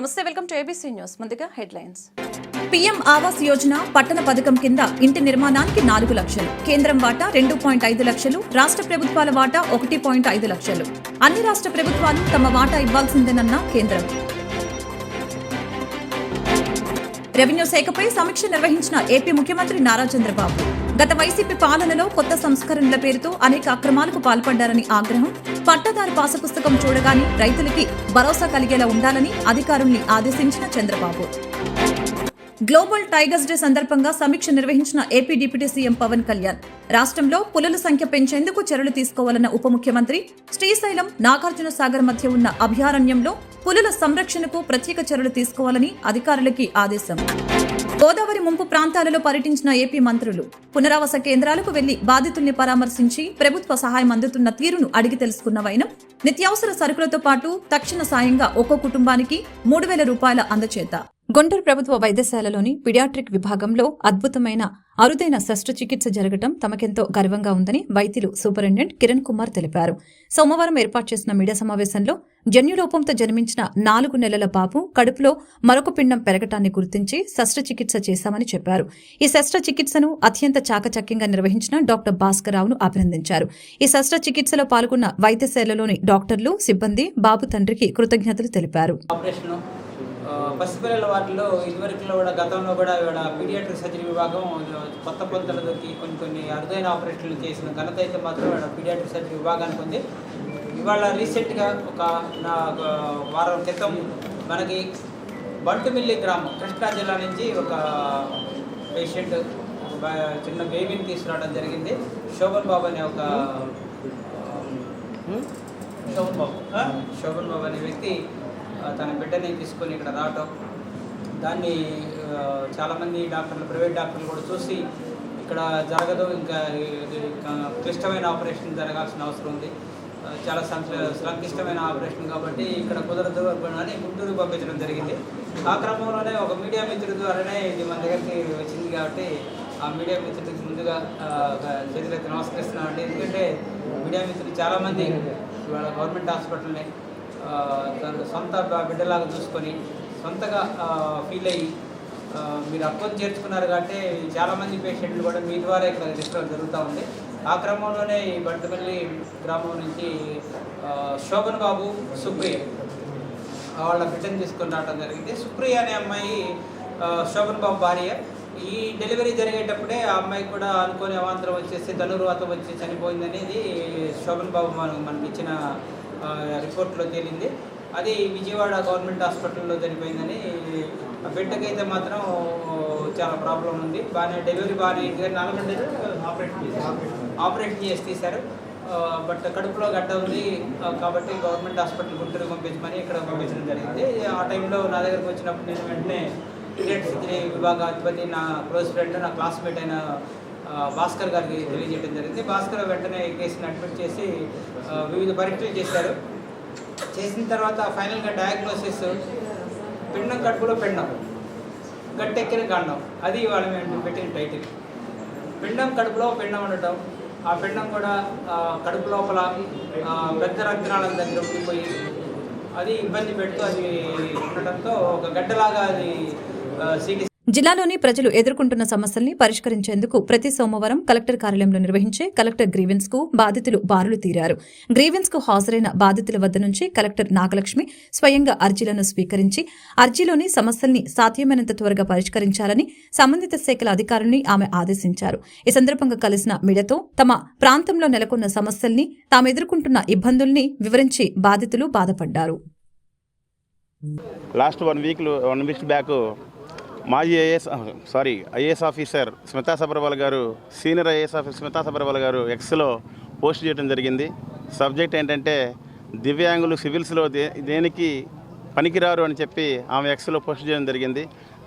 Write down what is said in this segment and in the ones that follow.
నమస్తే, welcome to ABC news. ముందుగా headlines. PM Awas Yojana పట్టణ పథకం కింద ఇంటి నిర్మాణానికి 4 లక్షలు, కేంద్రం వాటా 2.5 లక్షలు, రాష్ట్ర ప్రభుత్వాల వాటా 1.5 లక్షలు. అన్ని రాష్ట్ర ప్రభుత్వాలు తమ వాటా ఇవ్వాల్సిందేనన్న కేంద్రం. రెవెన్యూ శాఖపై సమీక్ష నిర్వహించిన ఏపీ ముఖ్యమంత్రి నారా చంద్రబాబు. గత వైసీపీ పాలనలో కొత్త సంస్కరణల పేరుతో అనేక అక్రమాలకు పాల్పడ్డారని ఆగ్రహం. పట్టాదారు పాసు పుస్తకం చూడగానే రైతులకి భరోసా కలిగేలా ఉండాలని అధికారుల్ని ఆదేశించిన చంద్రబాబు. గ్లోబల్ టైగర్స్ డే సందర్భంగా సమీక్ష నిర్వహించిన AP deputy CM Pawan Kalyan. రాష్ట్రంలో పులుల సంఖ్య పెంచేందుకు చర్యలు తీసుకోవాలన్న ఉప ముఖ్యమంత్రి. శ్రీశైలం, నాగార్జున సాగర్ మధ్య ఉన్న అభయారణ్యంలో పులుల సంరక్షణకు ప్రత్యేక చర్యలు తీసుకోవాలని అధికారులకి ఆదేశం. గోదావరి ముంపు ప్రాంతాలలో పర్యటించిన ఏపీ మంత్రులు. పునరావాస కేంద్రాలకు వెళ్లి బాధితుల్ని పరామర్శించి ప్రభుత్వ సహాయం అందుతున్న తీరును అడిగి తెలుసుకున్న వైనం. నిత్యావసర సరుకులతో పాటు తక్షణ సాయంగా ఒక్కో కుటుంబానికి 3,000 రూపాయల అందచేత. గుంటూరు ప్రభుత్వ వైద్యశాలలోని పిడియాట్రిక్ విభాగంలో అద్భుతమైన అరుదైన శస్త్రచికిత్స జరగడం తమకెంతో గర్వంగా ఉందని వైద్యులు సూపరింటెండెంట్ కిరణ్ కుమార్ తెలిపారు. సోమవారం ఏర్పాటు చేసిన మీడియా సమావేశంలో జన్యులోపంతో జన్మించిన 4 నెలల బాబు కడుపులో మరొక పిండం పెరగటాన్ని గుర్తించి శస్త్రచికిత్స చేశామని చెప్పారు. ఈ శస్త్రచికిత్సను అత్యంత చాకచక్యంగా నిర్వహించిన డాక్టర్ భాస్కర్రావును అభినందించారు. ఈ శస్త్రచికిత్సలో పాల్గొన్న వైద్యశాలలోని డాక్టర్లు, సిబ్బంది బాబు తండ్రికి కృతజ్ఞతలు తెలిపారు. పసిపిల్లల వాటిలో ఇదివరకులో కూడా గతంలో కూడా పీడియాట్రిక్ సర్జరీ విభాగం కొత్త పొంతలకి కొన్ని అరుదైన ఆపరేషన్లు చేసిన ఘనత అయితే మాత్రం పీడియాట్రిక్ సర్జరీ విభాగానికి ఉంది. ఇవాళ రీసెంట్గా ఒక వారం క్రితం మనకి బంటుమిల్లి గ్రామం, కృష్ణా జిల్లా నుంచి ఒక పేషెంట్ చిన్న బేబీని తీసుకురావడం జరిగింది. శోభన్ బాబు అనే శోభన్ బాబు అనే వ్యక్తి తన బిడ్డని తీసుకొని ఇక్కడ రావటం, దాన్ని చాలామంది డాక్టర్లు, ప్రైవేట్ డాక్టర్లు కూడా చూసి ఇక్కడ జరగదు, ఇంకా క్లిష్టమైన ఆపరేషన్ జరగాల్సిన అవసరం ఉంది, చాలా సంక్లిష్టమైన ఆపరేషన్ కాబట్టి ఇక్కడ కుదరదు అని గుంటూరు పంపించడం జరిగింది. ఆ క్రమంలోనే ఒక మీడియా మిత్రుడి ద్వారానే ఇది మన దగ్గరికి వచ్చింది కాబట్టి ఆ మీడియా మిత్రుడికి ముందుగా చేతులైతే నమస్కరిస్తున్నామండి. ఎందుకంటే మీడియా మిత్రులు చాలామంది ఇవాళ గవర్నమెంట్ హాస్పిటల్ని తన సొంత బిడ్డలాగా చూసుకొని సొంతగా ఫీల్ అయ్యి మీరు అకౌంట్ చేర్చుకున్నారు కాబట్టి చాలామంది పేషెంట్లు కూడా మీ ద్వారా ఇక్కడ రిఫర్ జరుగుతూ ఉంది. ఆ క్రమంలోనే ఈ బంటుపల్లి గ్రామం నుంచి శోభన్ బాబు, సుప్రియ వాళ్ళ బిడ్డను తీసుకొని రావడం జరిగింది. సుప్రియ అనే అమ్మాయి శోభన్ బాబు భార్య. ఈ డెలివరీ జరిగేటప్పుడే ఆ అమ్మాయికి కూడా అనుకోని అవాంతరం వచ్చేసి ధనుర్వాతం వచ్చి చనిపోయిందనేది శోభన్ బాబు మనకి ఇచ్చిన రిపోర్ట్లో తేలింది. అది విజయవాడ గవర్నమెంట్ హాస్పిటల్లో చనిపోయిందని. ఆ బిడ్డకైతే మాత్రం చాలా ప్రాబ్లం ఉంది. డెలివరీ బాగానే 4 గంటలు ఆపరేషన్ చేసి తీశారు. బట్ కడుపులో గడ్డ ఉంది కాబట్టి గవర్నమెంట్ హాస్పిటల్ గుంటూరు పంపించమని ఇక్కడ పంపించడం జరిగింది. ఆ టైంలో నా దగ్గరకు వచ్చినప్పుడు నేను వెంటనే పీడియాట్రిక్ సర్జరీ విభాగ అధిపతి, నా క్లోజ్ ఫ్రెండ్, నా క్లాస్మేట్ అయిన భాస్కర్ గారికి తెలియజేయడం జరిగింది. భాస్కర్ వెంటనే కేసుని అడ్మిట్ చేసి వివిధ పరీక్షలు చేశారు. చేసిన తర్వాత ఫైనల్గా డయాగ్నోసిస్ పిండం కడుపులో పిండం, గట్టెక్కిన కాండం, అది వాళ్ళు మేము పెట్టిన టైటిల్. పిండం కడుపులో పిండం ఉండటం, ఆ పిండం కూడా కడుపు లోపల పెద్ద రక్తనాళం దగ్గర ఉండిపోయి అది ఇబ్బంది పెడుతూ అది ఉండటంతో ఒక గడ్డలాగా అది సిటీ. జిల్లాలోని ప్రజలు ఎదుర్కొంటున్న సమస్యల్ని పరిష్కరించేందుకు ప్రతి సోమవారం కలెక్టర్ కార్యాలయంలో నిర్వహించే కలెక్టర్ గ్రీవెన్స్ కు బాధితులు బారులు తీరారు. గ్రీవెన్స్ కు హాజరైన బాధితుల వద్ద నుంచి కలెక్టర్ నాగలక్ష్మి స్వయంగా అర్జీలను స్వీకరించి అర్జీలోని సమస్యల్ని సాధ్యమైనంత త్వరగా పరిష్కరించాలని సంబంధిత శాఖల అధికారుల్ని ఆమె ఆదేశించారు. ఈ సందర్భంగా కలిసిన మీడియాతో తమ ప్రాంతంలో నెలకొన్న సమస్యల్ని, తాము ఎదుర్కొంటున్న ఇబ్బందుల్ని వివరించి బాధితులు బాధపడ్డారు. లాస్ట్ 1 వీక్ బ్యాక్ మాజీ ఐఏఎస్ ఆఫీసర్ స్మితా సబర్వాల్ గారు, senior IAS officer Smita Sabharwal గారు ఎక్స్లో పోస్ట్ చేయడం జరిగింది. సబ్జెక్ట్ ఏంటంటే దివ్యాంగులు సివిల్స్లో దేనికి పనికిరారు అని చెప్పి ఆమె ఎక్స్లో పోస్ట్ చేయడం జరిగింది.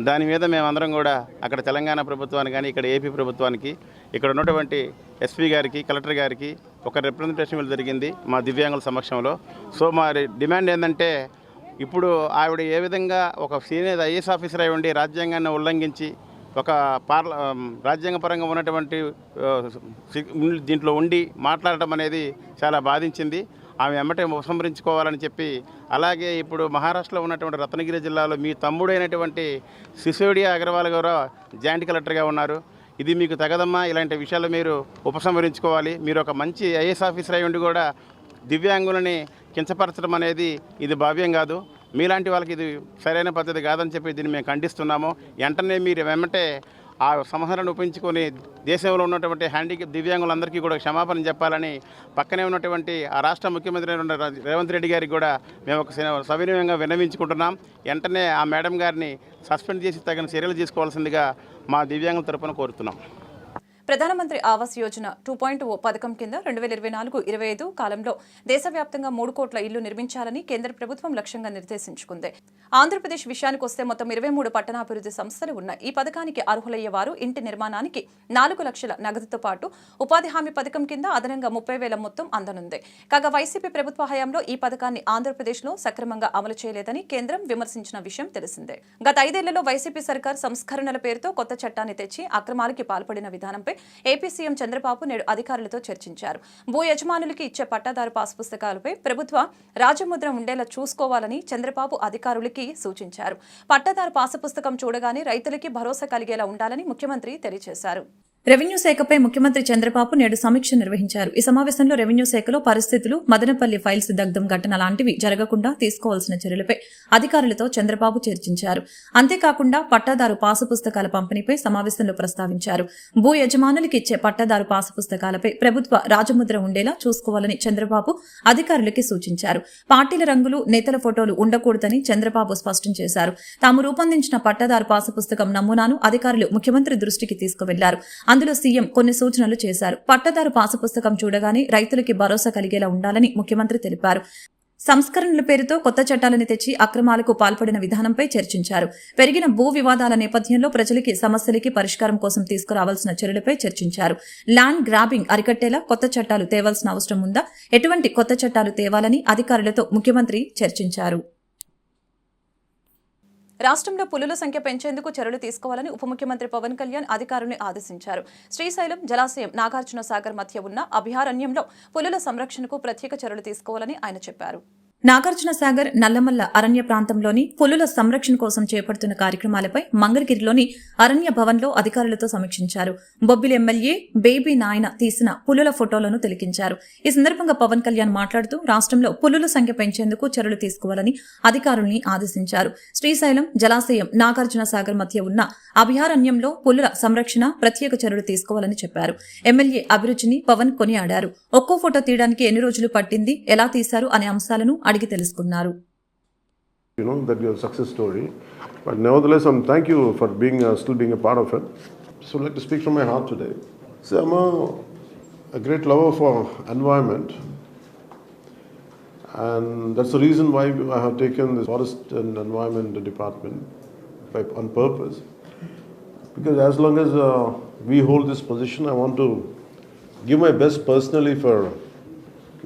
దాని మీద మేమందరం కూడా అక్కడ తెలంగాణ ప్రభుత్వానికి కానీ ఇక్కడ ఏపీ ప్రభుత్వానికి, ఇక్కడ ఉన్నటువంటి ఎస్పీ గారికి, కలెక్టర్ గారికి ఒక రిప్రజెంటేషన్ ఇవ్వడం జరిగింది మా దివ్యాంగుల సమక్షంలో. సో మా డిమాండ్ ఏంటంటే, ఇప్పుడు ఆవిడ ఏ విధంగా ఒక సీనియర్ ఐఏఎస్ ఆఫీసర్ అయి ఉండి రాజ్యాంగాన్ని ఉల్లంఘించి ఒక రాజ్యాంగపరంగా ఉన్నటువంటి దీంట్లో ఉండి మాట్లాడటం అనేది చాలా బాధించింది. ఆమె వెంబటే ఉపసంహరించుకోవాలని చెప్పి, అలాగే ఇప్పుడు మహారాష్ట్రలో ఉన్నటువంటి రత్నగిరి జిల్లాలో మీ తమ్ముడైనటువంటి సిసోడియా అగర్వాల్ గారు జాయింట్ కలెక్టర్గా ఉన్నారు. ఇది మీకు తగదమ్మా, ఇలాంటి విషయాలు మీరు ఉపసంహరించుకోవాలి. మీరు ఒక మంచి ఐఏఎస్ ఆఫీసర్ అయి ఉండి కూడా దివ్యాంగులని కించపరచడం అనేది ఇది భావ్యం కాదు. మీలాంటి వాళ్ళకి ఇది సరైన పద్ధతి కాదని చెప్పి దీన్ని మేము ఖండిస్తున్నాము. వెంటనే మీరు వెంబటే ఆ సంవత్సరాన్ని ఉపయోగించుకొని దేశంలో ఉన్నటువంటి హ్యాండిక్యాప్ దివ్యాంగులందరికీ కూడా క్షమాపణ చెప్పాలని పక్కనే ఉన్నటువంటి ఆ రాష్ట్ర ముఖ్యమంత్రి రేవంత్ రెడ్డి గారికి కూడా మేము ఒక సవినయంగా విన్నవించుకుంటున్నాం. వెంటనే ఆ మేడం గారిని సస్పెండ్ చేసి తగిన చర్యలు తీసుకోవాల్సిందిగా మా దివ్యాంగుల తరపున కోరుతున్నాం. ప్రధానమంత్రి ఆవాస్ యోజన 2.0 పథకం కింద 2024-25 కాలంలో దేశవ్యాప్తంగా 3 కోట్ల ఇళ్లు నిర్మించాలని కేంద్ర ప్రభుత్వం లక్ష్యంగా నిర్దేశించుకుంది. ఆంధ్రప్రదేశ్ విషయానికి వస్తే మొత్తం 23 పట్టణాభివృద్ధి సంస్థలు ఉన్నాయి. ఈ పథకానికి అర్హులయ్యే వారు ఇంటి నిర్మాణానికి 4 లక్షల నగదుతో పాటు ఉపాధి హామీ పథకం కింద అదనంగా 30,000 మొత్తం అందనుంది. కాగా వైసీపీ ప్రభుత్వ హయాంలో ఈ పథకాన్ని ఆంధ్రప్రదేశ్లో సక్రమంగా అమలు చేయలేదని కేంద్రం విమర్శించిన విషయం తెలిసిందే. గత 5 ఏళ్లలో వైసీపీ సర్కార్ సంస్కరణల పేరుతో కొత్త చట్టాన్ని తెచ్చి అక్రమాలకి పాల్పడిన విధానంపై ఏపీ సీఎం చంద్రబాబు నేడు అధికారులతో చర్చించారు. భూ యజమానులకి ఇచ్చే పట్టాదారు పాస్ పుస్తకాలపై ప్రభుత్వ రాజముద్ర ఉండేలా చూసుకోవాలని చంద్రబాబు అధికారులకి సూచించారు. పట్టాదారు పాస్ పుస్తకం చూడగానే రైతులకి భరోసా కలిగేలా ఉండాలని ముఖ్యమంత్రి తెలియజేశారు. రెవెన్యూ శాఖపై ముఖ్యమంత్రి చంద్రబాబు నేడు సమీక్ష నిర్వహించారు. ఈ సమావేశంలో రెవెన్యూ శాఖలో పరిస్థితులు, మదనపల్లి ఫైల్స్ దగ్ధం ఘటన లాంటివి జరగకుండా తీసుకోవాల్సిన చర్యలపై అధికారులతో చంద్రబాబు చర్చించారు. అంతేకాకుండా పట్టాదారు పాసు పుస్తకాల పంపిణీపై సమావేశంలో ప్రస్తావించారు. భూ యజమానులకి ఇచ్చే పట్టాదారు పాసు పుస్తకాలపై ప్రభుత్వ రాజముద్ర ఉండేలా చూసుకోవాలని చంద్రబాబు అధికారులకి సూచించారు. పార్టీల రంగులు, నేతల ఫోటోలు ఉండకూడదని చంద్రబాబు స్పష్టం చేశారు. తాము రూపొందించిన పట్టాదారు పాసు పుస్తకం నమూనాను అధికారులు ముఖ్యమంత్రి దృష్టికి తీసుకువెళ్లారు. అందులో సీఎం కొన్ని సూచనలు చేశారు. పట్టాదారు పాసు పుస్తకం చూడగానే రైతులకి భరోసా కలిగేలా ఉండాలని ముఖ్యమంత్రి తెలిపారు. సంస్కరణల పేరుతో కొత్త చట్టాలను తెచ్చి అక్రమాలకు పాల్పడిన విధానంపై చర్చించారు. పెరిగిన భూ వివాదాల నేపథ్యంలో ప్రజలకి సమస్యలకి పరిష్కారం కోసం తీసుకురావాల్సిన చర్యలపై చర్చించారు. ల్యాండ్ గ్రాబింగ్ అరికట్టేలా కొత్త చట్టాలు తేవాల్సిన అవసరం ఉందా, ఎటువంటి కొత్త చట్టాలు తేవాలని అధికారులతో ముఖ్యమంత్రి చర్చించారు. రాష్ట్రంలో పులుల సంఖ్య పెంచేందుకు చర్యలు తీసుకోవాలని ఉప ముఖ్యమంత్రి పవన్ కళ్యాణ్ అధికారులను ఆదేశించారు. శ్రీశైలం, జలాశయం, నాగార్జున సాగర్ మధ్య ఉన్న అభయారణ్యంలో పులుల సంరక్షణకు ప్రత్యేక చర్యలు తీసుకోవాలని ఆయన చెప్పారు. నాగార్జున సాగర్, నల్లమల్ల అరణ్య ప్రాంతంలోని పులుల సంరక్షణ కోసం చేపడుతున్న కార్యక్రమాలపై మంగళగిరిలోని అరణ్య భవన్లో అధికారులతో సమీక్షించారు. బొబ్బిలి ఎమ్మెల్యే బేబీ నాయన తీసిన పులుల ఫోటోలను తిలకించారు. ఈ సందర్భంగా పవన్ కళ్యాణ్ మాట్లాడుతూ రాష్ట్రంలో పులుల సంఖ్య పెంచేందుకు చర్యలు తీసుకోవాలని అధికారుల్ని ఆదేశించారు. శ్రీశైలం, జలాశయం, నాగార్జున సాగర్ మధ్య ఉన్న అభయారణ్యంలో పులుల సంరక్షణ ప్రత్యేక చర్యలు తీసుకోవాలని చెప్పారు. ఎమ్మెల్యే అభిరుచిని పవన్ కొనియాడారు. ఒక్కో ఫోటో తీయడానికి ఎన్ని రోజులు పట్టింది, ఎలా తీశారు అనే అంశాలను అడిగి తెలుసుకున్నారు. That your success story, but nevertheless, thank you for still being a part of it. So I'd like to speak from my heart today. So I'm a great lover for environment, and that's the reason why I have taken the Forest and Environment Department on purpose. Because as long as we hold this position, I want to give my best personally for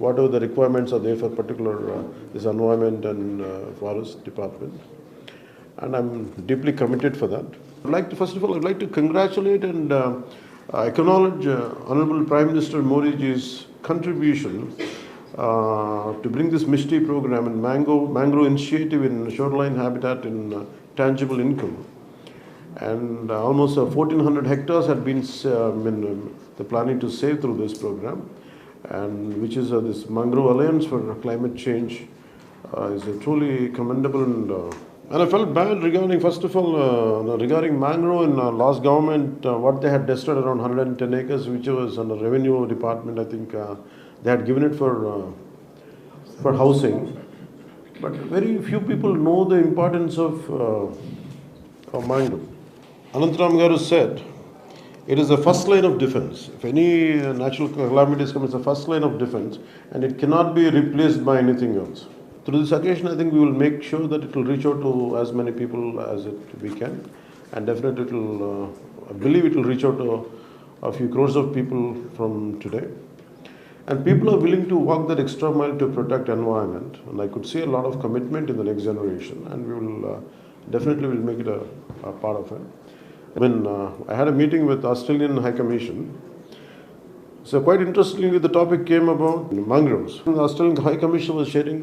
whatever the requirements are there for particular this environment and forest department, and I'm deeply committed for that. First of all, I'd like to congratulate and acknowledge Honorable Prime Minister Modi's contribution to bring this Mishti program and mangrove initiative in shoreline habitat in tangible income. And almost 1,400 hectares had been the planning to save through this program, and which is this Mangrove Alliance for Climate Change is truly commendable. And I felt bad regarding, first of all, regarding mangrove in last government, what they had destroyed around 110 acres, which was under revenue department. I think they had given it for housing, but very few people know the importance of mangrove. Anantram Garu said, it is the first line of defense. If any natural calamities come, it's the first line of defense, and it cannot be replaced by anything else. Through this occasion, I think we will make sure that it will reach out to as many people as we can, and definitely I believe it will reach out to a few crores of people from today. And people are willing to walk that extra mile to protect environment, and I could see a lot of commitment in the next generation, and we will definitely will make it a part of it. When I had a meeting with Australian High Commission, So quite interestingly, the topic came about mangroves. The Australian High Commission was sharing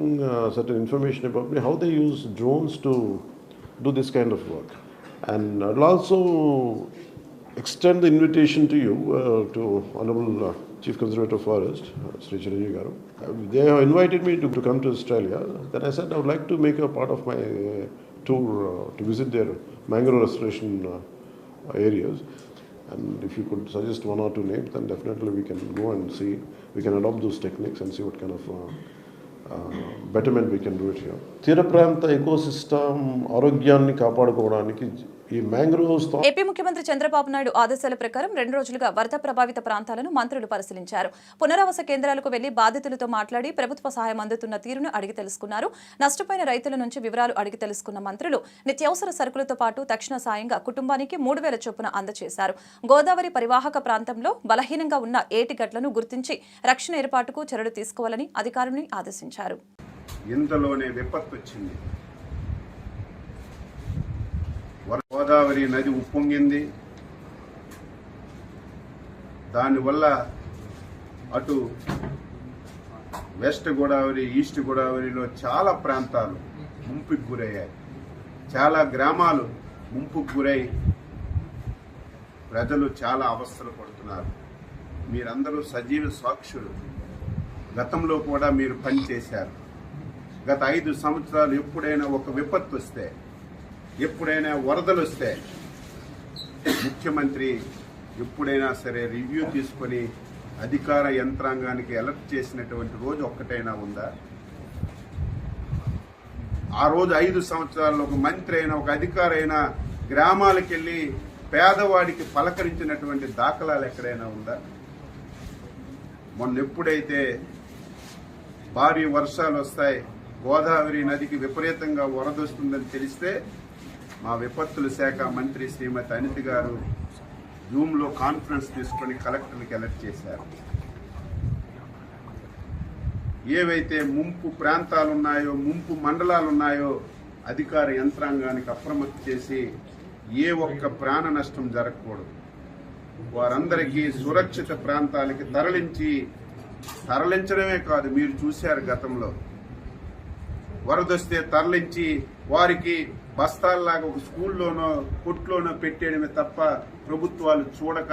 certain information about how they use drones to do this kind of work. And I'll also extend the invitation to you, to Honorable Chief Conservator of Forest, Sri Chiranjeevi Garu. They have invited me to come to Australia. Then I said I would like to make a part of my tour to visit their mangrove restoration areas. And if you could suggest one or two names, then definitely we can go and see. We can adopt those techniques and see what kind of betterment we can do it here. తీర ప్రాంత ecosystem ఆరోగ్యాన్ని కాపాడుకోవడానికి ఈ mangroves AP ముఖ్యమంత్రి చంద్రబాబు నాయుడు ఆదేశాల ప్రకారం 2 రోజులుగా వరద ప్రభావిత ప్రాంతాలను మంత్రులు పరిశీలించారు. పునరావాస కేంద్రాలకు వెళ్లి బాధితులతో మాట్లాడి ప్రభుత్వ సహాయం అందుతున్న తీరును అడిగి తెలుసుకున్నారు. నష్టపోయిన రైతుల నుంచి వివరాలు అడిగి తెలుసుకున్న మంత్రులు నిత్యావసర సరుకులతో పాటు తక్షణ సాయంగా కుటుంబానికి 3,000 చొప్పున అందజేశారు. గోదావరి పరివాహక ప్రాంతంలో బలహీనంగా ఉన్న ఏటిగట్లను గుర్తించి రక్షణ ఏర్పాటుకు చర్యలు తీసుకోవాలని అధికారులను ఆదేశించారు. ఇంతలోనే విపత్తు వచ్చింది. గోదావరి నది ఉప్పొంగింది. దానివల్ల అటు వెస్ట్ గోదావరి, ఈస్ట్ గోదావరిలో చాలా ప్రాంతాలు ముంపుకు గురయ్యాయి. చాలా గ్రామాలు ముంపుకు గురై ప్రజలు చాలా అవస్థలు పడుతున్నారు. మీరందరూ సజీవ సాక్షులు. గతంలో కూడా మీరు పనిచేశారు. గత 5 సంవత్సరాలు ఎప్పుడైనా ఒక విపత్తు వస్తే, ఎప్పుడైనా వరదలు వస్తే ముఖ్యమంత్రి ఎప్పుడైనా సరే రివ్యూ తీసుకొని అధికార యంత్రాంగానికి అలర్ట్ చేసినటువంటి రోజు ఒక్కటైనా ఉందా? ఆ రోజు 5 సంవత్సరాల్లో ఒక మంత్రి అయినా, ఒక అధికారి అయినా గ్రామాలకు వెళ్ళి పేదవాడికి పలకరించినటువంటి దాఖలాలు ఎక్కడైనా ఉందా? మొన్న ఎప్పుడైతే భారీ వర్షాలు వస్తాయి, గోదావరి నదికి విపరీతంగా వరదొస్తుందని తెలిస్తే మా విపత్తుల శాఖ మంత్రి శ్రీమతి అనిత గారు జూమ్లో కాన్ఫరెన్స్ తీసుకొని కలెక్టర్లకు అలర్ట్ చేశారు. ఏవైతే ముంపు ప్రాంతాలున్నాయో, ముంపు మండలాలున్నాయో అధికార యంత్రాంగానికి అప్రమత్తం చేసి ఏ ఒక్క ప్రాణ నష్టం జరగకూడదు. వారందరికీ సురక్షిత ప్రాంతాలకి తరలించడమే కాదు, మీరు చూశారు గతంలో వరదొస్తే తరలించి వారికి బస్తాల్లాగా ఒక స్కూల్లోనో కొట్లోనో పెట్టేయడమే తప్ప ప్రభుత్వాలు చూడక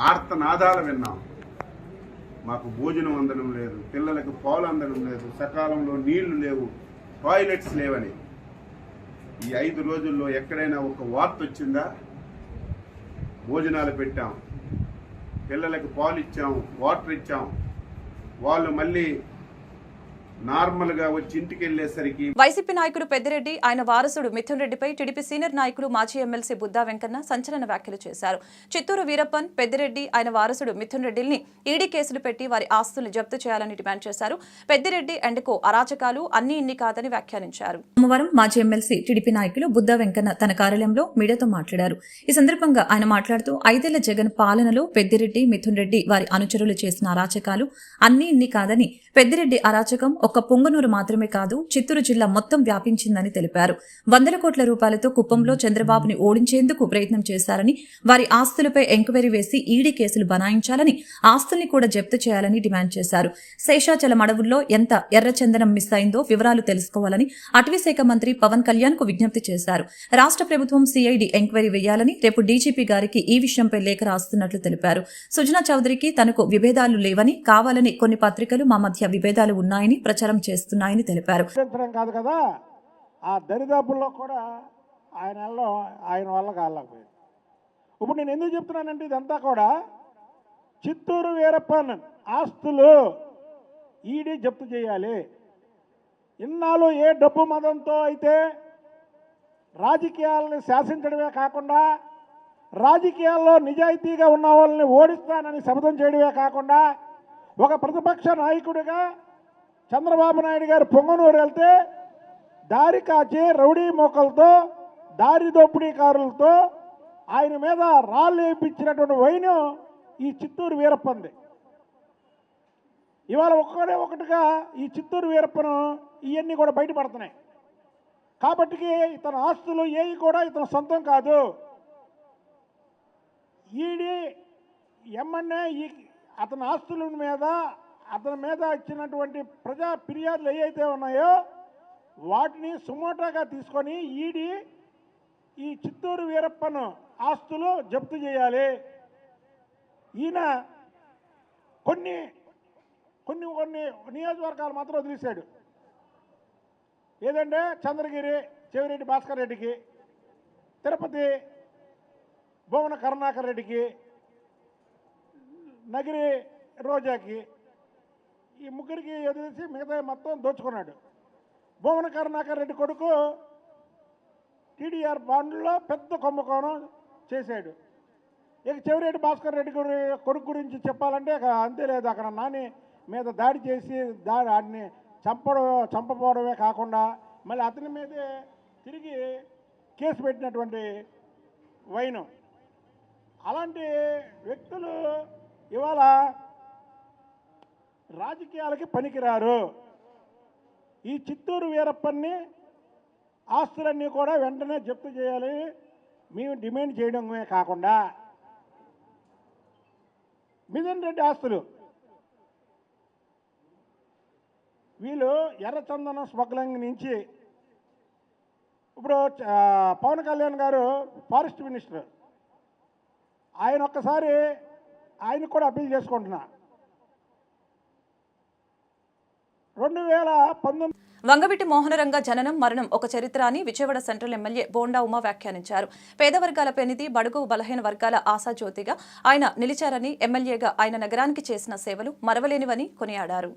ఆర్తనాదాలు విన్నాం. మాకు భోజనం అందడం లేదు, పిల్లలకు పాలు అందడం లేదు, సకాలంలో నీళ్లు లేవు, టాయిలెట్స్ లేవని. ఈ 5 రోజుల్లో ఎక్కడైనా ఒక వార్త వచ్చిందా? భోజనాలు పెట్టాం, పిల్లలకు పాలు ఇచ్చాం, వాటర్ ఇచ్చాం, వాళ్ళు మళ్ళీ నార్మల్గా వచ్చి ఇంటికి వెళ్లేసరికి వైసీపీ నాయకుడు పెద్దిరెడ్డి, ఆయన వారసుడు మిథున్ రెడ్డిపై టీడీపీ సీనియర్ నాయకులు మాజీ ఎమ్మెల్సీ బుద్దా వెంకన్న సంచలన వ్యాఖ్యలు చేశారు. చిత్తూరు వీరప్పన్, పెద్దిరెడ్డి, ఆయన వారసుడు మిథున్ రెడ్డిని ఈడీ కేసులు పెట్టి వారి ఆస్తులను జప్తు చేయాలని డిమాండ్ చేశారు. పెద్దిరెడ్డి అండ్ కో అరాచకాలు అన్ని ఇన్ని కాదని వ్యాఖ్యానించారు. సోమవారం మాజీ ఎమ్మెల్సీ టీడీపీ నాయకులు బుద్దా వెంకన్న తన కార్యాలయంలో మీడియాతో మాట్లాడారు. ఈ సందర్భంగా ఆయన మాట్లాడుతూ 5 ఏళ్ల జగన్ పాలనలో పెద్దిరెడ్డి, మిథున్ రెడ్డి వారి అనుచరులు చేసిన అరాచకాలు అన్ని ఇన్ని కాదని, పెద్దిరెడ్డి అరాచకం ఒక్క పొంగనూరు మాత్రమే కాదు చిత్తూరు జిల్లా మొత్తం వ్యాపించిందని తెలిపారు. 100 కోట్ల రూపాయలతో కుప్పంలో చంద్రబాబుని ఓడించేందుకు ప్రయత్నం చేశారని, వారి ఆస్తులపై ఎంక్వైరీ వేసి ఈడీ కేసులు బనాయించాలని, ఆస్తుల్ని కూడా జప్తు చేయాలని డిమాండ్ చేశారు. శేషాచలం అడవుల్లో ఎంత ఎర్రచందనం మిస్ అయిందో వివరాలు తెలుసుకోవాలని అటవీశాఖ మంత్రి పవన్ కళ్యాణ్ కు విజ్ఞప్తి చేశారు. రాష్ట్ర ప్రభుత్వం సిఐడి ఎంక్వైరీ వేయాలని రేపు డీజీపీ గారికి ఈ విషయంపై లేఖ రాస్తున్నట్లు తెలిపారు. సుజనా చౌదరికి తనకు విభేదాలు లేవని, కావాలని కొన్ని పత్రికలు మా మధ్య విభేదాలు ఉన్నాయని ప్రచారం చేస్తున్నాయని తెలిపారు. కాదు కదా, ఆ దరిదాపుల్లో కూడా ఆయన వల్ల కాలేకపోయింది. ఇప్పుడు నేను ఎందుకు చెప్తున్నానంటే ఇదంతా కూడా చిత్తూరు వీరప్పన్ ఆస్తులు ఈడీ జప్తు చేయాలి. ఇన్నాళ్ళు ఏ డబ్బు మదంతో అయితే రాజకీయాలని శాసించడమే కాకుండా, రాజకీయాల్లో నిజాయితీగా ఉన్న వాళ్ళని ఓడిస్తానని శపథం చేయడమే కాకుండా, ఒక ప్రతిపక్ష నాయకుడిగా చంద్రబాబు నాయుడు గారు పొంగనూరు వెళ్తే దారి కాచి రౌడీ మోకలతో, దారి దోపిడీకారులతో ఆయన మీద రాళ్ళు వేయించినటువంటి వైను ఈ చిత్తూరు వీరప్పంది. ఇవాళ ఒకటిగా ఈ చిత్తూరు వీరప్పను ఇవన్నీ కూడా బయటపడుతున్నాయి. కాబట్టి ఇతని ఆస్తులు ఏవి కూడా ఇతని సొంతం కాదు. ఈడీ ఎమ్మెల్యే అతని ఆస్తుల మీద అతని మీద ఇచ్చినటువంటి ప్రజా ఫిర్యాదులు ఏవైతే ఉన్నాయో వాటిని సుమోటోగా తీసుకొని ఈడీ ఈ చిత్తూరు వీరప్పను ఆస్తులు జప్తు చేయాలి. ఈయన కొన్ని కొన్ని కొన్ని నియోజకవర్గాలు మాత్రం వదిలేశాడు. ఏదంటే చంద్రగిరి చెవిరెడ్డి భాస్కర్ రెడ్డికి, తిరుపతి భువన కరుణాకర్ రెడ్డికి, నగిరి రోజాకి, ఈ ముగ్గురికి వదిలేసి మిగతా మొత్తం దోచుకున్నాడు. భువన కరుణాకర్ రెడ్డి కొడుకు టీడీఆర్ బాండ్లో పెద్ద కుంభకోణం చేశాడు. ఇక చెవిరెడ్డి భాస్కర్ రెడ్డి కొడుకు గురించి చెప్పాలంటే అంతే లేదు. అక్కడ నాని మీద దాడి చేసి వాడిని చంపపోవడమే కాకుండా మళ్ళీ అతని మీదే తిరిగి కేసు పెట్టినటువంటి వైనం. అలాంటి వ్యక్తులు ఇవాళ రాజకీయాలకి పనికిరారు. ఈ చిత్తూరు వీరప్పన్ని ఆస్తులన్నీ కూడా వెంటనే జప్తు చేయాలి మేము డిమాండ్ చేయడమే కాకుండా, మిథున్ రెడ్డి ఆస్తులు వీళ్ళు ఎర్రచందనం స్మగ్లింగ్ నుంచి ఇప్పుడు పవన్ కళ్యాణ్ గారు ఫారెస్ట్ మినిస్టర్, ఆయన ఒక్కసారి ఆయన కూడా అప్పీల్ చేసుకుంటున్నా. 2019 వంగవీటి మోహనరంగ జననం మరణం ఒక చరిత్ర అని విజయవాడ సెంట్రల్ ఎమ్మెల్యే బోండా ఉమా వ్యాఖ్యానించారు. పేద వర్గాల పెనిది, బడుగు బలహీన వర్గాల ఆశాజ్యోతిగా ఆయన నిలిచారని, ఎమ్మెల్యేగా ఆయన నగరానికి చేసిన సేవలు మరవలేనివని కొనియాడారు.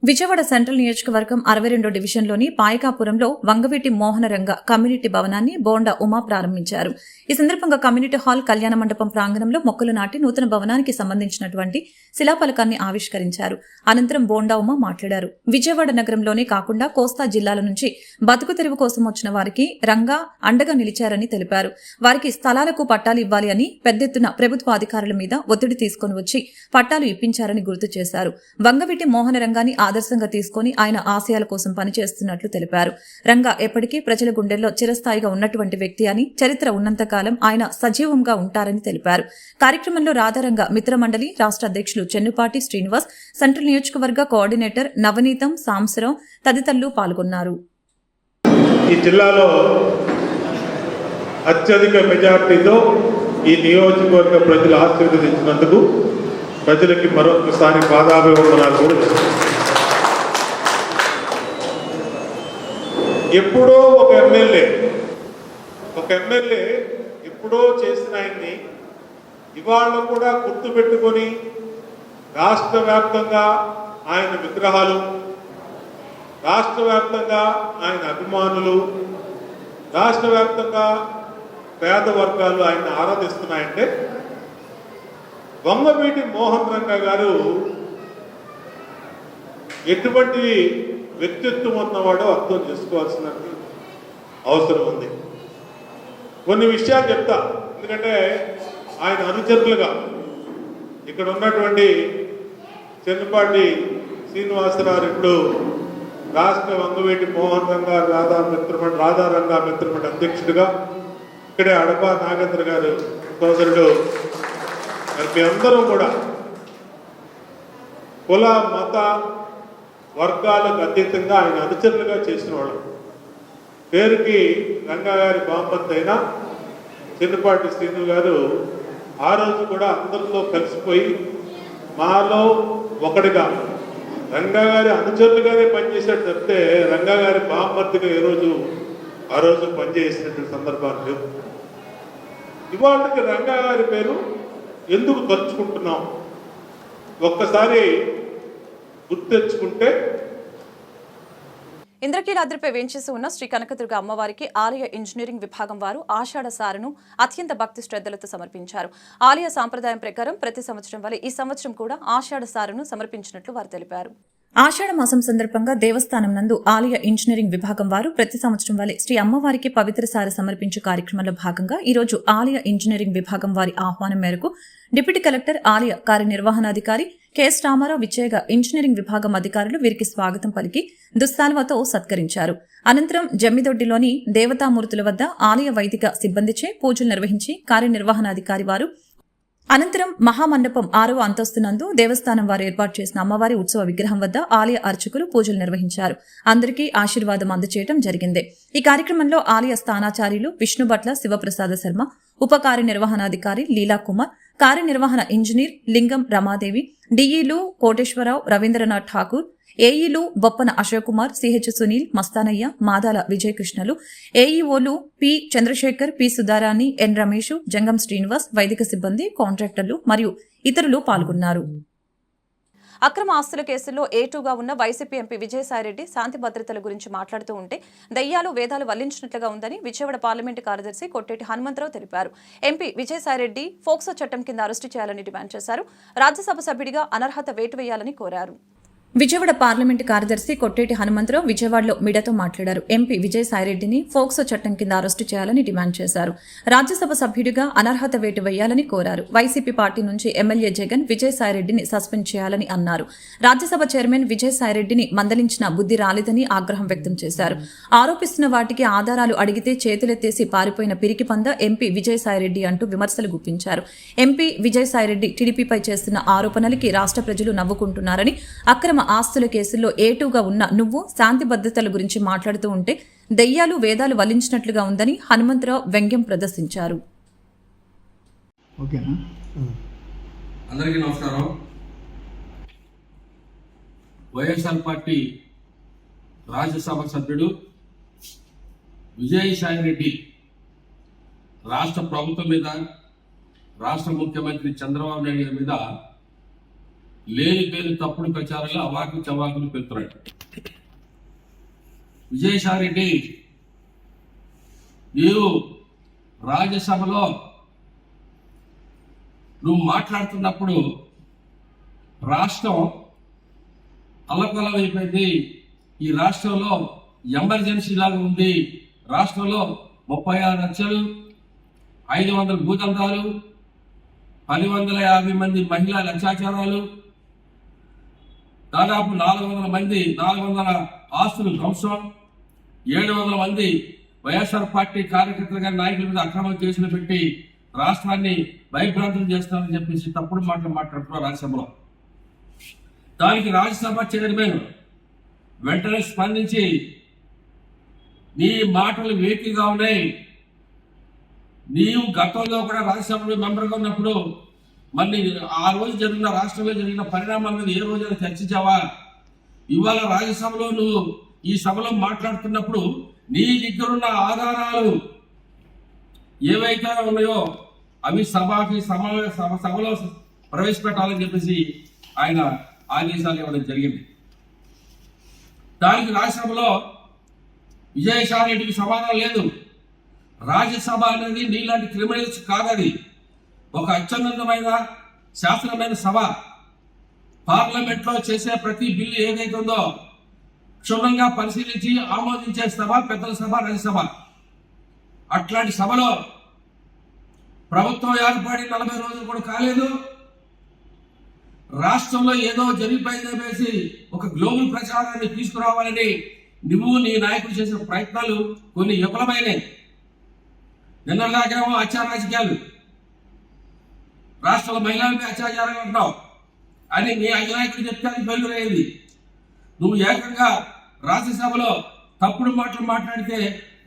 విజయవాడ సెంట్రల్ నియోజకవర్గం 62 డివిజన్లోని పాయకాపురంలో వంగవీటి మోహనరంగ కమ్యూనిటీ భవనాన్ని బోండా ఉమా ప్రారంభించారు. ఈ సందర్భంగా కమ్యూనిటీ హాల్, కళ్యాణ మండపం ప్రాంగణంలో మొక్కలు నాటి నూతన భవనానికి సంబంధించినటువంటి శిలాఫలకాన్ని ఆవిష్కరించారు. అనంతరం బోండా ఉమా మాట్లాడారు. విజయవాడ నగరంలోనే కాకుండా కోస్తా జిల్లాల నుంచి బతుకు తెరువు కోసం వచ్చిన వారికి రంగా అండగా నిలిచారని తెలిపారు. వారికి స్థలాలకు పట్టాలు ఇవ్వాలి అని పెద్ద ఎత్తున ప్రభుత్వ అధికారుల మీద ఒత్తిడి తీసుకుని వచ్చి పట్టాలు ఇప్పించారని గుర్తు చేశారు. వంగవీటి మోహనరంగాన్ని ఆదర్శంగా తీసుకుని ఆయన ఆశయాల కోసం పనిచేస్తున్నట్లు తెలిపారు. రంగా ఎప్పటికీ ప్రజల గుండెల్లో చిరస్థాయిగా ఉన్నటువంటి వ్యక్తి అని, చరిత్ర ఉన్నంతకాలం ఆయన సజీవంగా ఉంటారని తెలిపారు. కార్యక్రమంలో రాధారంగ మిత్రమండలి రాష్ట్ర అధ్యక్షులు చెన్నుపాటి శ్రీనివాస్, సెంట్రల్ నియోజకవర్గ కోఆర్డినేటర్ నవనీతం, సాంసరం తదితరులు పాల్గొన్నారు. ఈ జిల్లాలో అత్యధిక మెజార్టీతో ఈ నియోజకవర్గ ప్రజలు ఆశీర్వదించినందుకు ప్రజలకి మరొకసారి పాదాభివందనాలు కూడా. ఎప్పుడో ఒక ఎమ్మెల్యే ఎప్పుడో చేసిన ఆయన్ని ఇవాళ కూడా గుర్తుపెట్టుకొని రాష్ట్ర వ్యాప్తంగా ఆయన విగ్రహాలు, రాష్ట్ర వ్యాప్తంగా ఆయన అభిమానులు, రాష్ట్ర వ్యాప్తంగా పేద వర్గాలు ఆయన ఆరాధిస్తున్నాయంటే వంగవీటి మోహన్ రంగ గారు ఎటువంటి వ్యక్తిత్వం ఉన్నవాడో అర్థం చేసుకోవాల్సిన అవసరం ఉంది. కొన్ని విషయాలు చెప్తా, ఎందుకంటే ఆయన అనుచరులుగా ఇక్కడ ఉన్నటువంటి చెన్నుపాటి శ్రీనివాసరావు ఇప్పుడు రాష్ట్ర వంగవీటి మోహన్ రంగ రాధారంగ మిత్రమండలి అధ్యక్షుడిగా, ఇక్కడే అడప నాగేంద్ర గారు సోదరుడు, మీ అందరూ కూడా కుల మత వర్గాలకు అతీతంగా ఆయన అనుచరులుగా చేసిన వాళ్ళు. పేరుకి రంగాగారి బాంబత్ అయినా చెన్నుపాటి శ్రీను గారు ఆ రోజు కూడా అందరితో కలిసిపోయి మాలో ఒకటిగా రంగాగారి అనుచరులుగానే పనిచేశాడు తప్పితే రంగాగారి బాంబత్తుగా ఆ రోజు పనిచేసినటువంటి సందర్భాలు లేవు. ఇవాళకి రంగాగారి పేరు ఎందుకు తలుచుకుంటున్నాం ఒక్కసారి గుర్తెచ్చుకుంటే, ఇంద్రకీలాద్రిపై వేంచేసి ఉన్న శ్రీ కనకదుర్గ అమ్మవారికి ఆలయ ఇంజనీరింగ్ విభాగం వారు ఆషాఢ సారను అత్యంత భక్తి శ్రద్ధలతో సమర్పించారు. ఆలయ సాంప్రదాయం ప్రకారం ప్రతి సంవత్సరం వలె ఈ సంవత్సరం కూడా ఆషాఢ సారను సమర్పించినట్లు వారు తెలిపారు. ఆషాఢ మాసం సందర్భంగా దేవస్థానం నందు ఆలయ ఇంజనీరింగ్ విభాగం వారు ప్రతి సంవత్సరం వలె శ్రీ అమ్మవారికి పవిత్ర సార సమర్పించే కార్యక్రమంలో భాగంగా ఈ రోజు ఆలయ ఇంజనీరింగ్ విభాగం వారి ఆహ్వానం మేరకు డిప్యూటీ కలెక్టర్, ఆలయ కార్యనిర్వహణాధికారి కెఎస్ రామారావు విజయగా ఇంజనీరింగ్ విభాగం అధికారులు వీరికి స్వాగతం పలికి దుస్తాల్వతో సత్కరించారు. అనంతరం జమ్మిదొడ్డిలోని దేవతామూర్తుల వద్ద ఆలయ వైదిక సిబ్బందిచే పూజలు నిర్వహించి కార్యనిర్వహణాధికారి వారు అనంతరం మహామండపం 6వ అంతస్తునందు దేవస్థానం వారు ఏర్పాటు చేసిన అమ్మవారి ఉత్సవ విగ్రహం వద్ద ఆలయ అర్చకులు పూజలు నిర్వహించారు. అందరికీ ఆశీర్వాదం అందజేయడం జరిగింది. ఈ కార్యక్రమంలో ఆలయ స్థానాచార్యులు విష్ణుభట్ల శివప్రసాద శర్మ, ఉప కార్యనిర్వహణాధికారి లీలాకుమార్, కార్యనిర్వహణ ఇంజనీర్ లింగం రమాదేవి, డిఈలు కోటేశ్వరరావు, రవీంద్రనాథ్ ఠాకూర్, ఏఈలు బొప్పన అశోక్ కుమార్, సిహెచ్ సునీల్, మస్తానయ్య, మాదాల విజయకృష్ణలు, ఏఈఓలు P Chandrasekhar, P Sudharani, N Ramesh, Jangam Srinivas, వైదిక సిబ్బంది, కాంట్రాక్టర్లు మరియు ఇతరులు పాల్గొన్నారు. అక్రమ ఆస్తుల కేసుల్లో ఏటూగా ఉన్న వైసీపీ ఎంపీ విజయసాయిరెడ్డి శాంతి భద్రతల గురించి మాట్లాడుతూ ఉంటే దయ్యాలు వేదాలు వల్లించినట్లుగా ఉందని విజయవాడ పార్లమెంటు కార్యదర్శి కొట్టేటి హనుమంతరావు తెలిపారు. ఎంపీ విజయసాయిరెడ్డి ఫోక్సో చట్టం కింద అరెస్టు చేయాలని డిమాండ్ చేశారు. రాజ్యసభ సభ్యుడిగా అనర్హత వేటు వేయాలని కోరారు. విజయవాడ పార్లమెంటు కార్యదర్శి కొట్టేటి హనుమంతరావు విజయవాడలో మీడియాతో మాట్లాడారు. ఎంపీ విజయసాయిరెడ్డిని ఫోక్సో చట్టం కింద అరెస్టు చేయాలని డిమాండ్ చేశారు. రాజ్యసభ సభ్యుడిగా అనర్హత వేటు వేయాలని కోరారు. వైసీపీ పార్టీ నుంచి ఎమ్మెల్యే జగన్ విజయసాయిరెడ్డిని సస్పెండ్ చేయాలని అన్నారు. రాజ్యసభ చైర్మన్ విజయసాయిరెడ్డిని మందలించిన బుద్ధి రాలేదని ఆగ్రహం వ్యక్తం చేశారు. ఆరోపిస్తున్న వాటికి ఆధారాలు అడిగితే చేతులెత్తేసి పారిపోయిన పిరికి పంద ఎంపీ విజయసాయిరెడ్డి అంటూ విమర్శలు గుప్పించారు. ఎంపీ విజయసాయిరెడ్డి టీడీపీపై చేస్తున్న ఆరోపణలకి రాష్ట్ర ప్రజలు నవ్వుకుంటున్నారని, అక్రమ ఆస్తుల కేసుల్లో ఏటూగా ఉన్న నువ్వు శాంతి భద్రతల గురించి మాట్లాడుతూ ఉంటే దెయ్యాలు వేదాలు వల్లించినట్లుగా ఉందని హనుమంతరావు వ్యంగ్యం ప్రదర్శించారు. అందరికీ నమస్కారం. వైఎస్ఆర్ పార్టీ రాజ్యసభ సభ్యుడు విజయసాయిరెడ్డి రాష్ట్ర ప్రభుత్వం మీద, రాష్ట్ర ముఖ్యమంత్రి చంద్రబాబు నాయుడు మీద లేని పేరు తప్పుడు ప్రచారాలు అవాకులు చవాకులు పెడుతున్నాడు. విజయసాయిరెడ్డి, నీవు రాజ్యసభలో నువ్వు మాట్లాడుతున్నప్పుడు రాష్ట్రం అల్లకల్లమైపోయింది. ఈ రాష్ట్రంలో ఎమర్జెన్సీ లాగా ఉంది. రాష్ట్రంలో 36 హత్యలు, 500 భూతంత్రాలు, 1050 మంది మహిళల అత్యాచారాలు, దాదాపు 400 ఆస్తులు ధ్వంసం, 700 మంది వైఎస్ఆర్ పార్టీ కార్యకర్తలుగా నాయకుల మీద అక్రమ కేసులు పెట్టి రాష్ట్రాన్ని భయభ్రాంతులు చేస్తారని చెప్పేసి తప్పుడు మాటలు మాట్లాడుతున్నారు రాజ్యసభలో. దానికి రాజ్యసభ చైర్మన్ వెంటనే స్పందించి, నీ మాటలు వేకిగా ఉన్నాయి, నీవు గతంలో కూడా రాజ్యసభలో మెంబర్గా ఉన్నప్పుడు మరి ఆ రోజు జరిగిన రాష్ట్రంలో జరిగిన పరిణామాల మీద ఏ రోజైనా చర్చించావా? ఇవాళ రాజ్యసభలో నువ్వు ఈ సభలో మాట్లాడుతున్నప్పుడు నీ దగ్గరున్న ఆధారాలు ఏవైతే ఉన్నాయో అవి సభలో ప్రవేశపెట్టాలని చెప్పేసి ఆయన ఆదేశాలు ఇవ్వడం జరిగింది. దానికి రాజ్యసభలో విజయసాయిరెడ్డికి సమాధానం లేదు. రాజ్యసభ అనేది నీలాంటి క్రిమినల్స్ కాదని, ఒక అత్యున్నతమైన శాస్త్రమైన సభ. పార్లమెంట్లో చేసే ప్రతి బిల్లు ఏదైతే ఉందో క్షుణ్ణంగా పరిశీలించి ఆమోదించే సభ పెద్దల సభ, రాజ్యసభ. అట్లాంటి సభలో ప్రభుత్వం ఏర్పడి 40 రోజులు కూడా కాలేదు. రాష్ట్రంలో ఏదో జరిగిపోయిందని వేసి ఒక గ్లోబల్ ప్రచారాన్ని తీసుకురావాలని నువ్వు నీ నాయకుడు చేసిన ప్రయత్నాలు కొన్ని విఫలమైనవి. నిన్నటిదాకేమో హత్యా రాజకీయాలు, రాష్ట్రంలో మహిళలపై అత్యాచారాలు అంటున్నావు అని నీ అధినాయకుడు చెప్తే అది బయలుదేరేది. నువ్వు ఏకంగా రాజ్యసభలో తప్పుడు మాటలు మాట్లాడితే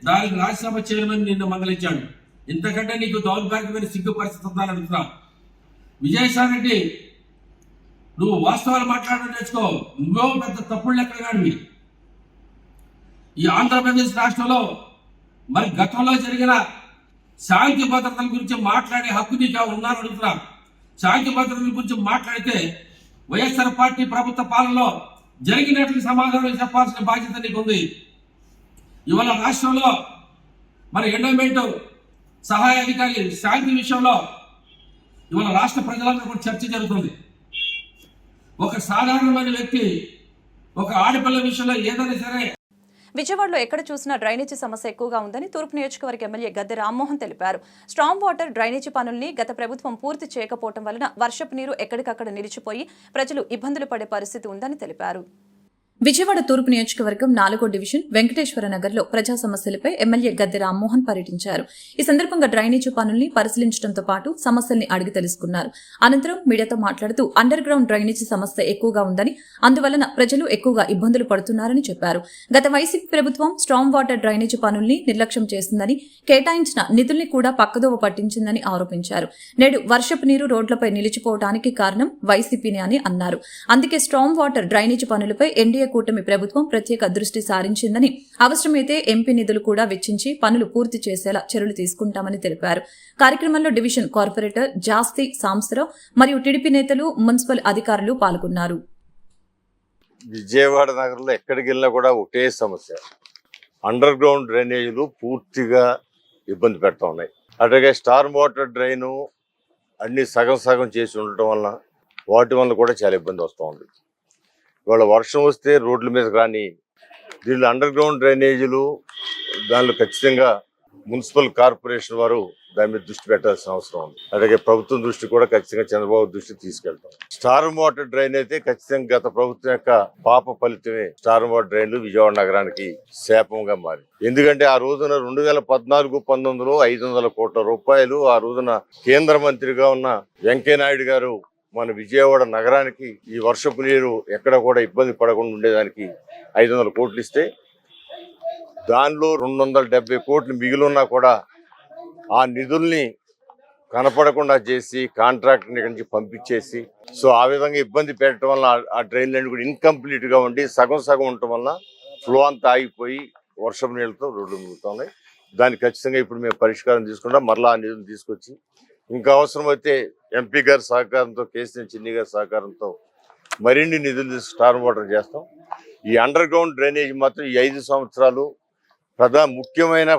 దానికి రాజ్యసభ చైర్మన్ నిన్ను మందలించాడు. ఇంతకంటే నీకు దౌర్భాగ్యమైన సిగ్గు పరిస్థితి ఉందని అడుగుతున్నా. విజయసాయిరెడ్డి, నువ్వు వాస్తవాలు మాట్లాడడం నేర్చుకో. నువ్వో పెద్ద తప్పుడు లెక్కగాడివి. ఈ ఆంధ్రప్రదేశ్ రాష్ట్రంలో మరి గతంలో జరిగిన శాంతి భద్రతల గురించి మాట్లాడే హక్కు నీకు ఉన్నారని అడుగుతున్నా. శాంతి భద్రతల గురించి మాట్లాడితే వైఎస్ఆర్ పార్టీ ప్రభుత్వ పాలనలో జరిగినట్లు సమాధానం చెప్పాల్సిన బాధ్యత నీకు ఉంది. ఇవాళ రాష్ట్రంలో మరి ఎండోమెంట్ సహాయ అధికారి శాంతి విషయంలో ఇవాళ రాష్ట్ర ప్రజలందరూ కూడా చర్చ జరుగుతుంది. ఒక సాధారణమైన వ్యక్తి ఒక ఆడపిల్ల విషయంలో ఏదైనా సరే. విజయవాడలో ఎక్కడ చూసినా డ్రైనేజీ సమస్య ఎక్కువగా ఉందని తూర్పు నియోజకవర్గ ఎమ్మెల్యే గద్దె రామ్మోహన్ తెలిపారు. స్ట్రాంగ్ వాటర్ డ్రైనేజీ పనుల్ని గత ప్రభుత్వం పూర్తి చేయకపోవడం వలన వర్షపు నీరు ఎక్కడికక్కడ నిలిచిపోయి ప్రజలు ఇబ్బందులు పడే పరిస్థితి ఉందని తెలిపారు. విజయవాడ తూర్పు నియోజకవర్గం 4వ డివిజన్ వెంకటేశ్వర నగర్లో ప్రజా సమస్యలపై ఎమ్మెల్యే గద్దె రామ్మోహన్ పర్యటించారు. ఈ సందర్భంగా డ్రైనేజీ పనుల్ని పరిశీలించడంతో పాటు సమస్యల్ని అడిగి తెలుసుకున్నారు. అనంతరం మీడియాతో మాట్లాడుతూ అండర్ గ్రౌండ్ డ్రైనేజీ సమస్య ఎక్కువగా ఉందని, అందువలన ప్రజలు ఎక్కువగా ఇబ్బందులు పడుతున్నారని చెప్పారు. గత వైసీపీ ప్రభుత్వం స్ట్రాంగ్ వాటర్ డ్రైనేజీ పనుల్ని నిర్లక్ష్యం చేసిందని, కేటాయించిన నిధుల్ని కూడా పక్కదోవ పట్టించిందని ఆరోపించారు. నేడు వర్షపు నీరు రోడ్లపై నిలిచిపోవడానికి కారణం వైసీపీనే అని అన్నారు. అందుకే స్ట్రాంగ్ వాటర్ డ్రైనేజీ పనులపై ఎన్డీఏ కూటమి ప్రభుత్వం ప్రత్యేక దృష్టి సారించిందని, అవసరమైతే ఎంపీ నిధులు కూడా వెచ్చించి పనులు పూర్తి చేసేలా చర్యలు తీసుకుంటామని తెలిపారు. కార్యక్రమంలో డివిజన్ కార్పొరేటర్ జాస్తి సాంసరావు మరియు టీడీపీ నేతలు, మున్సిపల్ అధికారులు పాల్గొన్నారు. విజయవాడ నగరంలో ఎక్కడికి వెళ్ళినా కూడా ఒకటే సమస్య, అండర్ గ్రౌండ్ డ్రైనేజీలు పూర్తిగా ఇబ్బంది పెడతా ఉన్నాయి. అట్లాగే స్టార్ వాటర్ డ్రైను అన్ని సగం సగం చేసి ఉండటం వల్ల వాటి వల్ల కూడా చాలా ఇబ్బంది వస్తూ ఉంది. ఇవాళ వర్షం వస్తే రోడ్ల మీద రాని దీనిలో అండర్ గ్రౌండ్ డ్రైనేజీలు దానిలో ఖచ్చితంగా మున్సిపల్ కార్పొరేషన్ వారు దాని మీద దృష్టి పెట్టాల్సిన అవసరం ఉంది. అలాగే ప్రభుత్వం దృష్టి కూడా ఖచ్చితంగా చంద్రబాబు దృష్టి తీసుకెళ్తాం. స్టార్ వాటర్ డ్రైన్ అయితే ఖచ్చితంగా గత ప్రభుత్వం యొక్క పాప ఫలితమే స్టార్ వాటర్ డ్రైన్లు విజయవాడ నగరానికి శాపంగా మారి. ఎందుకంటే ఆ రోజున 2014-19లో 500 కోట్ల రూపాయలు ఆ రోజున కేంద్ర మంత్రిగా ఉన్న వెంకయ్యనాయుడు గారు మన విజయవాడ నగరానికి ఈ వర్షపు నీరు ఎక్కడ కూడా ఇబ్బంది పడకుండా ఉండేదానికి 500 కోట్లు ఇస్తే, దానిలో 270 కోట్లు మిగిలిన్నా కూడా ఆ నిధుల్ని కనపడకుండా చేసి కాంట్రాక్టర్ని ఇక్కడి నుంచి పంపించేసి, సో ఆ విధంగా ఇబ్బంది పెట్టడం వల్ల ఆ డ్రైన్లన్నీ కూడా ఇన్కంప్లీట్ గా ఉండి సగం సగం ఉండటం వల్ల ఫ్లో అంతా ఆగిపోయి వర్షపు నీళ్ళతో రోడ్లు మిగులుతున్నాయి. దానికి ఖచ్చితంగా ఇప్పుడు మేము పరిష్కారం తీసుకుంటాం. మరలా ఆ నిధులు తీసుకొచ్చి ఇంకా అవసరమైతే ఎంపీ గారి సహకారంతో, కేసీఆర్ చిన్ని గారి సహకారంతో మరిన్ని నిధులు స్టార్ వాటర్ చేస్తాం. ఈ అండర్ గ్రౌండ్ డ్రైనేజ్ మాత్రం ఈ 5 సంవత్సరాలు ముఖ్యమైన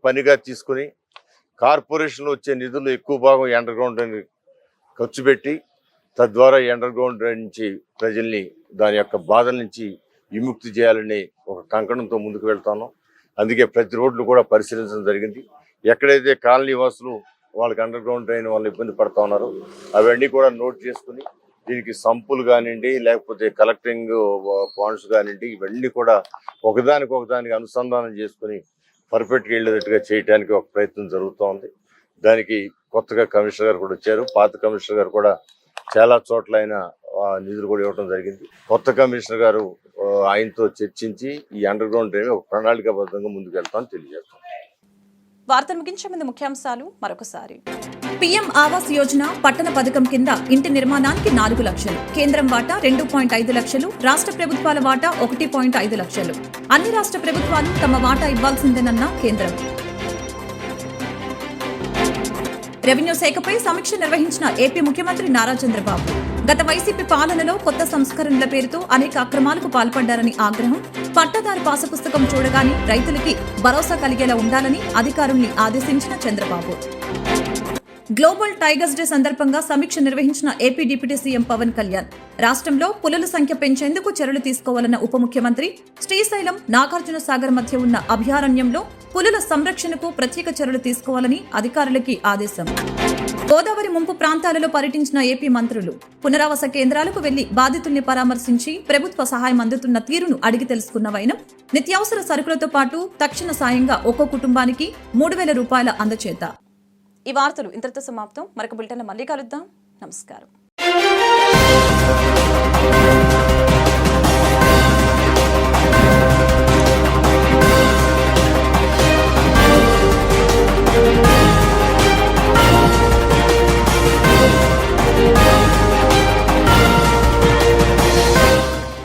పనిగా తీసుకుని కార్పొరేషన్లో వచ్చే నిధులు ఎక్కువ భాగం ఈ అండర్ గ్రౌండ్ డ్రైనేజ్ ఖర్చు పెట్టి, తద్వారా ఈ అండర్ గ్రౌండ్ డ్రైన్ నుంచి ప్రజల్ని దాని యొక్క బాధల నుంచి విముక్తి చేయాలని ఒక కంకణంతో ముందుకు వెళ్తాను. అందుకే ప్రతి రోడ్లు కూడా పరిశీలించడం జరిగింది. ఎక్కడైతే కాలనీ వాసులు వాళ్ళకి అండర్ గ్రౌండ్ డ్రైన్ వాళ్ళు ఇబ్బంది పడతా ఉన్నారు అవన్నీ కూడా నోట్ చేసుకుని దీనికి సంపులు కానివ్వండి, లేకపోతే కలెక్టింగ్ పాయింట్స్ కానివ్వండి, ఇవన్నీ కూడా ఒకదానికి అనుసంధానం చేసుకుని పర్ఫెక్ట్గా వెళ్ళేటట్టుగా చేయడానికి ఒక ప్రయత్నం జరుగుతూ ఉంది. దానికి కొత్తగా కమిషనర్ గారు కూడా వచ్చారు. పాత కమిషనర్ గారు కూడా చాలా చోట్ల ఆయన నిధులు కూడా ఇవ్వడం జరిగింది. కొత్త కమిషనర్ గారు ఆయనతో చర్చించి ఈ అండర్ గ్రౌండ్ డ్రైన్ ఒక ప్రణాళికాబద్ధంగా ముందుకు వెళ్తామని తెలియజేస్తాం. వార్తలు ముగించే ముందు ముఖ్యాంశాలు మరొకసారి. పీఎం ఆవాస్ యోజన పట్టణ పథకం కింద ఇంటి నిర్మాణానికి 4 లక్షలు, కేంద్రం వాటా 2.5 లక్షలు, రాష్ట్ర ప్రభుత్వాల వాటా 1.5 లక్షలు. అన్ని రాష్ట్ర ప్రభుత్వాలు తమ వాటా ఇవ్వాల్సిందేనన్న కేంద్రం. రెవెన్యూ శాఖపై సమీక్ష నిర్వహించిన ఏపీ ముఖ్యమంత్రి నారా చంద్రబాబు. గత వైసీపీ పాలనలో కొత్త సంస్కరణల పేరుతో అనేక అక్రమాలకు పాల్పడ్డారని ఆగ్రహం. పట్టాదారు పాసు పుస్తకం చూడగానే రైతులకి భరోసా కలిగేలా ఉండాలని అధికారుల్ని ఆదేశించిన చంద్రబాబు. గ్లోబల్ టైగర్స్ డే సందర్భంగా సమీక్ష నిర్వహించిన AP deputy CM Pawan Kalyan. రాష్ట్రంలో పులుల సంఖ్య పెంచేందుకు చర్యలు తీసుకోవాలన్న ఉప ముఖ్యమంత్రి. శ్రీశైలం, నాగార్జున సాగర్ మధ్య ఉన్న అభయారణ్యంలో పులుల సంరక్షణకు ప్రత్యేక చర్యలు తీసుకోవాలని అధికారులకి ఆదేశం. గోదావరి ముంపు ప్రాంతాలలో పర్యటించిన ఏపీ మంత్రులు. పునరావాస కేంద్రాలకు వెళ్లి బాధితుల్ని పరామర్శించి ప్రభుత్వ సహాయం అందుతున్న తీరును అడిగి తెలుసుకున్న వైనం. నిత్యావసర సరుకులతో పాటు తక్షణ సాయంగా ఒక్కో కుటుంబానికి 3,000 రూపాయల అందచేత. ఈ వార్తలు ఇంతటితో సమాప్తం. మరొక బులెటిన్లో మళ్ళీ కలుద్దాం. నమస్కారం.